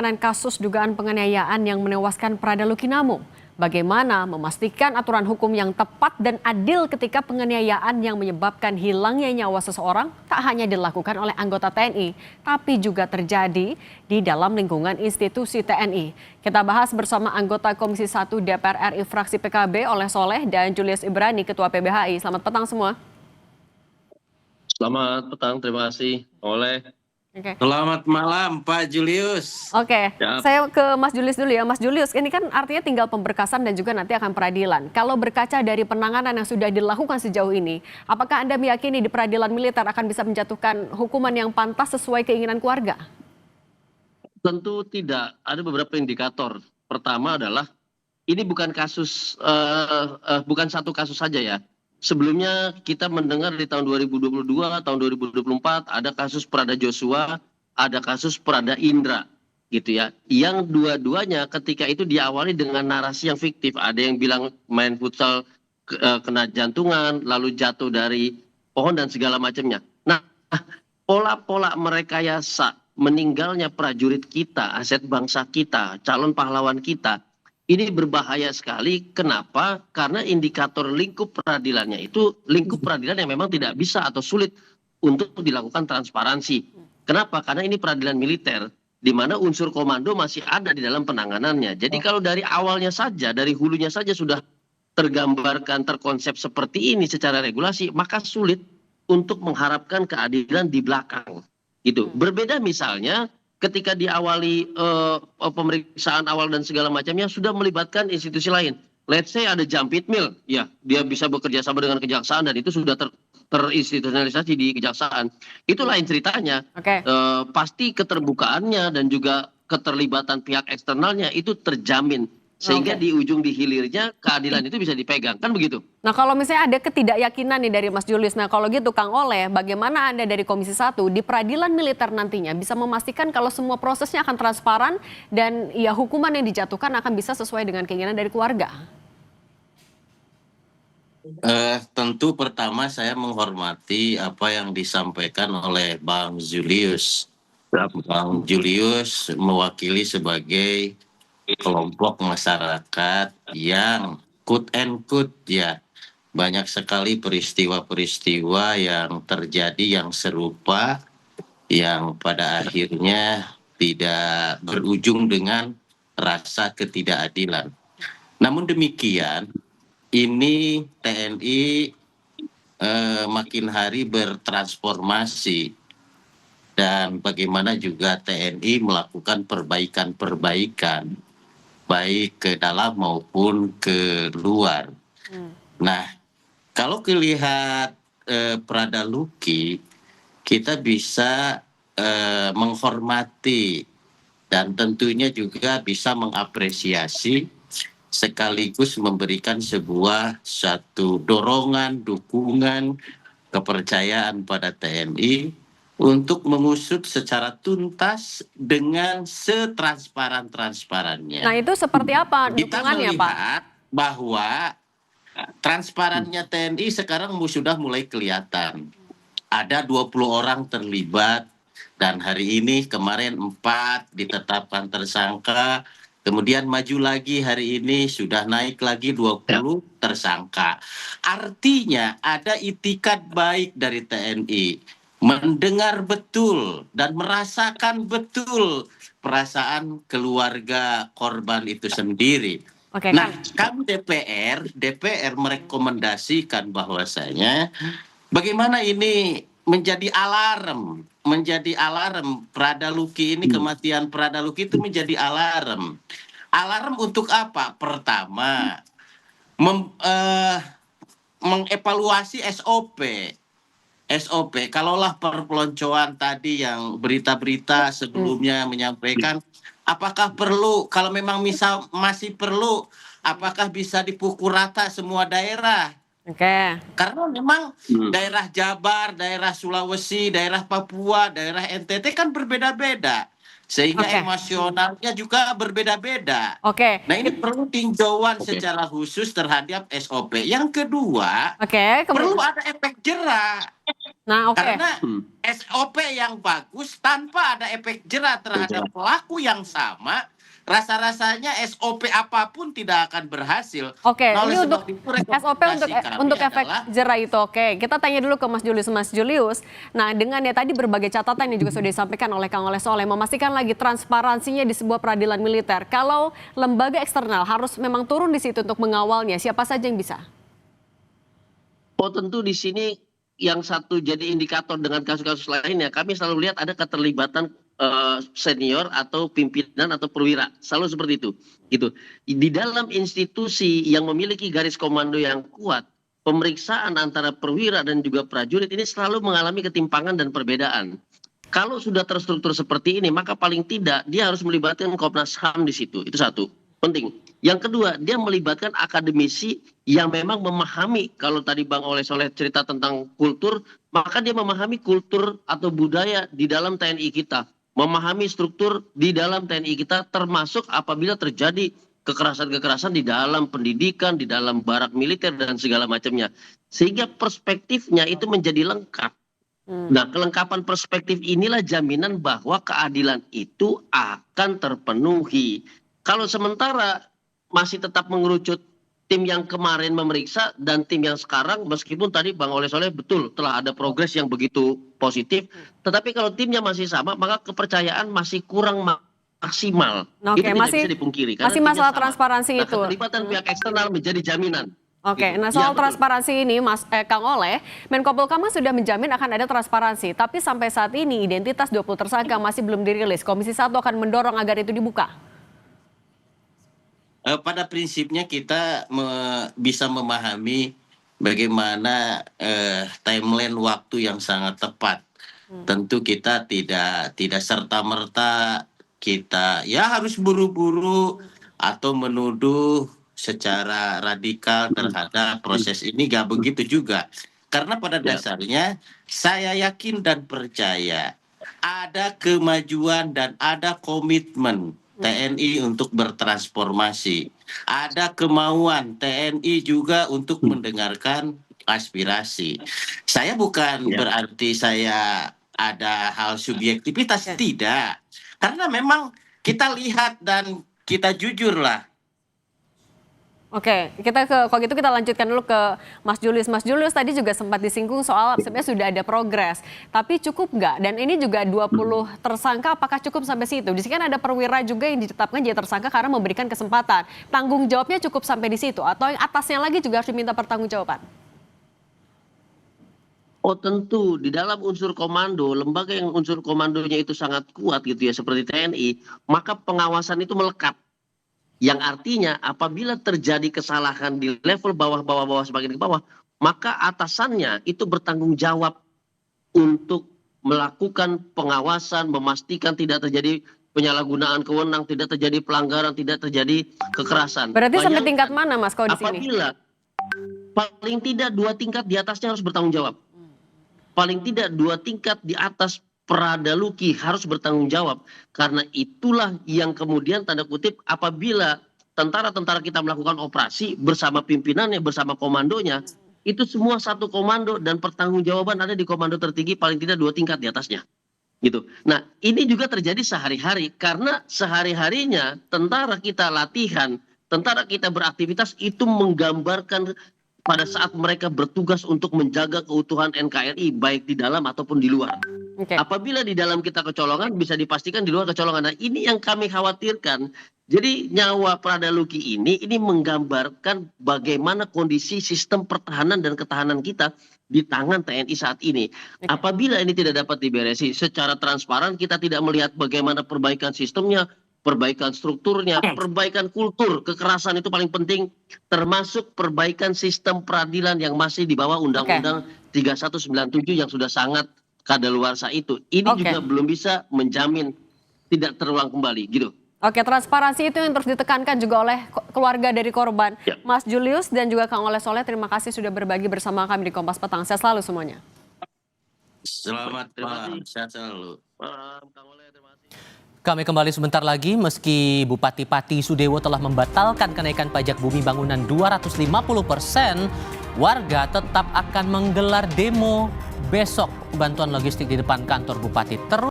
Penanganan kasus dugaan penganiayaan yang menewaskan Prada Lukinamung. Bagaimana memastikan aturan hukum yang tepat dan adil ketika penganiayaan yang menyebabkan hilangnya nyawa seseorang tak hanya dilakukan oleh anggota TNI, tapi juga terjadi di dalam lingkungan institusi TNI. Kita bahas bersama anggota Komisi 1 DPR RI fraksi PKB Oleh Soleh dan Julius Ibrani, Ketua PBHI. Selamat petang semua. Selamat petang, terima kasih. Oleh. Oke. Selamat malam Pak Julius. Oke, Siap. saya ke Mas Julius dulu ya. Mas Julius, ini kan artinya tinggal pemberkasan dan juga nanti akan peradilan. Kalau berkaca dari penanganan yang sudah dilakukan sejauh ini, apakah Anda meyakini di peradilan militer akan bisa menjatuhkan hukuman yang pantas sesuai keinginan keluarga? Tentu tidak. Ada beberapa indikator. Pertama adalah ini bukan kasus, bukan satu kasus saja ya. Sebelumnya kita mendengar di tahun 2022, tahun 2024 ada kasus Prada Joshua, ada kasus Prada Indra gitu ya. Yang dua-duanya ketika itu diawali dengan narasi yang fiktif. Ada yang bilang main futsal kena jantungan, lalu jatuh dari pohon dan segala macamnya. Nah, pola-pola merekayasa meninggalnya prajurit kita, aset bangsa kita, calon pahlawan kita, ini berbahaya sekali. Kenapa? Karena indikator lingkup peradilannya itu lingkup peradilan yang memang tidak bisa atau sulit untuk dilakukan transparansi. Kenapa? Karena ini peradilan militer, di mana unsur komando masih ada di dalam penanganannya. Jadi kalau dari awalnya saja, dari hulunya saja sudah tergambarkan, terkonsep seperti ini secara regulasi, maka sulit untuk mengharapkan keadilan di belakang. Gitu. Berbeda misalnya ketika diawali pemeriksaan awal dan segala macamnya sudah melibatkan institusi lain. Let's say ada Jampit Mil, ya dia bisa bekerja sama dengan kejaksaan dan itu sudah terinstitusionalisasi di kejaksaan. Itu lain ceritanya. Oke. Pasti keterbukaannya dan juga keterlibatan pihak eksternalnya itu terjamin. Sehingga di ujung di hilirnya keadilan itu bisa dipegang, kan begitu? Nah, kalau misalnya ada ketidakyakinan nih dari Mas Julius, nah kalau gitu Kang Oleh, bagaimana Anda dari Komisi 1 di peradilan militer nantinya bisa memastikan kalau semua prosesnya akan transparan dan ya hukuman yang dijatuhkan akan bisa sesuai dengan keinginan dari keluarga? Tentu pertama saya menghormati apa yang disampaikan oleh Bang Julius. Bang Julius mewakili sebagai kelompok masyarakat yang quote and quote ya banyak sekali peristiwa-peristiwa yang terjadi yang serupa yang pada akhirnya tidak berujung dengan rasa ketidakadilan. Namun demikian, ini TNI makin hari bertransformasi dan bagaimana juga TNI melakukan perbaikan-perbaikan baik ke dalam maupun ke luar. Nah, kalau dilihat Prada Luki, kita bisa menghormati dan tentunya juga bisa mengapresiasi sekaligus memberikan sebuah satu dorongan, dukungan, kepercayaan pada TNI untuk mengusut secara tuntas dengan setransparan-transparannya. Nah, itu seperti apa Kita dukungannya, Pak? melihat bahwa transparannya TNI sekarang sudah mulai kelihatan. Ada 20 orang terlibat dan hari ini kemarin 4 ditetapkan tersangka. Kemudian maju lagi hari ini sudah naik lagi 20 tersangka. Artinya ada itikat baik dari TNI. Mendengar betul dan merasakan betul perasaan keluarga korban itu sendiri. Oke, Nah, Kang. kami DPR merekomendasikan bahwasanya bagaimana ini menjadi alarm Prada Luki ini, kematian Prada Luki itu menjadi alarm. Alarm untuk apa? Pertama, mengevaluasi SOP. Kalaulah perpeloncoan tadi yang berita-berita sebelumnya menyampaikan, apakah perlu, kalau memang masih perlu, apakah bisa dipukul rata semua daerah? Oke. Karena memang daerah Jabar, daerah Sulawesi, daerah Papua, daerah NTT kan berbeda-beda. sehingga Oke. emosionalnya juga berbeda-beda. Oke. Nah, ini perlu tinjauan secara khusus terhadap SOP. Yang kedua, Oke, perlu ada efek jera. Nah, oke. Karena SOP yang bagus tanpa ada efek jera terhadap pelaku yang sama, rasa-rasanya SOP apapun tidak akan berhasil. Oke, Nah, oleh ini sebab untuk itu SOP rekomendasi kami untuk efek adalah jera itu. Oke, kita tanya dulu ke Mas Julius. Mas Julius, nah dengan ya tadi berbagai catatan yang juga sudah disampaikan oleh Kang Oleh Soleh, memastikan lagi transparansinya di sebuah peradilan militer. Kalau lembaga eksternal harus memang turun di situ untuk mengawalnya, siapa saja yang bisa? Oh tentu di sini yang satu jadi indikator dengan kasus-kasus lainnya, kami selalu lihat ada keterlibatan senior atau pimpinan atau perwira, selalu seperti itu. Gitu. Di dalam institusi yang memiliki garis komando yang kuat, pemeriksaan antara perwira dan juga prajurit ini selalu mengalami ketimpangan dan perbedaan. Kalau sudah terstruktur seperti ini, maka paling tidak dia harus melibatkan Komnas HAM di situ. Itu satu, penting. Yang kedua, dia melibatkan akademisi yang memang memahami, kalau tadi Bang Oleh Soleh cerita tentang kultur, maka dia memahami kultur atau budaya di dalam TNI kita. Memahami struktur di dalam TNI kita, termasuk apabila terjadi kekerasan-kekerasan di dalam pendidikan, di dalam barak militer, dan segala macamnya. Sehingga perspektifnya itu menjadi lengkap. Nah, kelengkapan perspektif inilah jaminan bahwa keadilan itu akan terpenuhi. Kalau sementara masih tetap mengerucut tim yang kemarin memeriksa dan tim yang sekarang, meskipun tadi Bang Oleh Soleh betul telah ada progres yang begitu positif, tetapi kalau timnya masih sama, maka kepercayaan masih kurang maksimal. Oke, Itu tidak masih bisa dipungkiri. Karena masih timnya masalah sama. transparansi Nah, itu. keterlibatan pihak eksternal menjadi jaminan. Oke, Gitu. nah Ya, soal betul. transparansi ini, Kang Oleh, Menko Polhukam sudah menjamin akan ada transparansi, tapi sampai saat ini identitas 20 tersangka masih belum dirilis. Komisi 1 akan mendorong agar itu dibuka. Pada prinsipnya kita bisa memahami bagaimana timeline waktu yang sangat tepat. Tentu kita tidak serta-merta kita ya harus buru-buru atau menuduh secara radikal terhadap proses ini, gak begitu juga. Karena pada dasarnya saya yakin dan percaya ada kemajuan dan ada komitmen TNI untuk bertransformasi. Ada kemauan TNI juga untuk mendengarkan aspirasi. Saya bukan berarti saya ada hal subjektivitas, tidak. Karena memang kita lihat dan kita jujur lah. Oke, kalau gitu kita lanjutkan dulu ke Mas Julius. Mas Julius tadi juga sempat disinggung soal sebenarnya sudah ada progres, tapi cukup nggak? Dan ini juga 20 tersangka, apakah cukup sampai situ? Di sini kan ada perwira juga yang ditetapkan jadi tersangka karena memberikan kesempatan. Tanggung jawabnya cukup sampai di situ, atau yang atasnya lagi juga harus diminta pertanggungjawaban? Oh tentu, di dalam unsur komando, lembaga yang unsur komandonya itu sangat kuat gitu ya, seperti TNI, maka pengawasan itu melekat. Yang artinya apabila terjadi kesalahan di level bawah semakin ke bawah, maka atasannya itu bertanggung jawab untuk melakukan pengawasan, memastikan tidak terjadi penyalahgunaan kewenang, tidak terjadi pelanggaran, tidak terjadi kekerasan. Berarti sampai tingkat mana, Mas, kalau di sini? Apabila paling tidak 2 tingkat di atasnya harus bertanggung jawab. Paling tidak 2 tingkat di atas Pradaluki harus bertanggung jawab, karena itulah yang kemudian tanda kutip apabila tentara-tentara kita melakukan operasi bersama pimpinannya, bersama komandonya, itu semua satu komando dan pertanggungjawaban ada di komando tertinggi paling tidak 2 tingkat di atasnya. Gitu. Nah, ini juga terjadi sehari-hari karena sehari-harinya tentara kita latihan, tentara kita beraktivitas itu menggambarkan pada saat mereka bertugas untuk menjaga keutuhan NKRI baik di dalam ataupun di luar. Oke. Apabila di dalam kita kecolongan bisa dipastikan di luar kecolongan. Nah, ini yang kami khawatirkan. Jadi nyawa Pradaluki ini menggambarkan bagaimana kondisi sistem pertahanan dan ketahanan kita di tangan TNI saat ini. Apabila ini tidak dapat diberesi secara transparan, kita tidak melihat bagaimana perbaikan sistemnya, perbaikan strukturnya, perbaikan kultur, kekerasan itu paling penting, termasuk perbaikan sistem peradilan yang masih di bawah Undang-Undang 3197 yang sudah sangat kadaluarsa itu. Ini juga belum bisa menjamin tidak terulang kembali, gitu. Oke, transparansi itu yang terus ditekankan juga oleh keluarga dari korban. Mas Julius dan juga Kang Oleh Soleh, terima kasih sudah berbagi bersama kami di Kompas Petang. Sehat selalu semuanya. Selamat malam, sehat selalu. Kang Oleh, terima kasih. Kami kembali sebentar lagi. Meski Bupati Pati Sudewo telah membatalkan kenaikan pajak bumi bangunan 250%, warga tetap akan menggelar demo besok. Bantuan logistik di depan kantor Bupati terus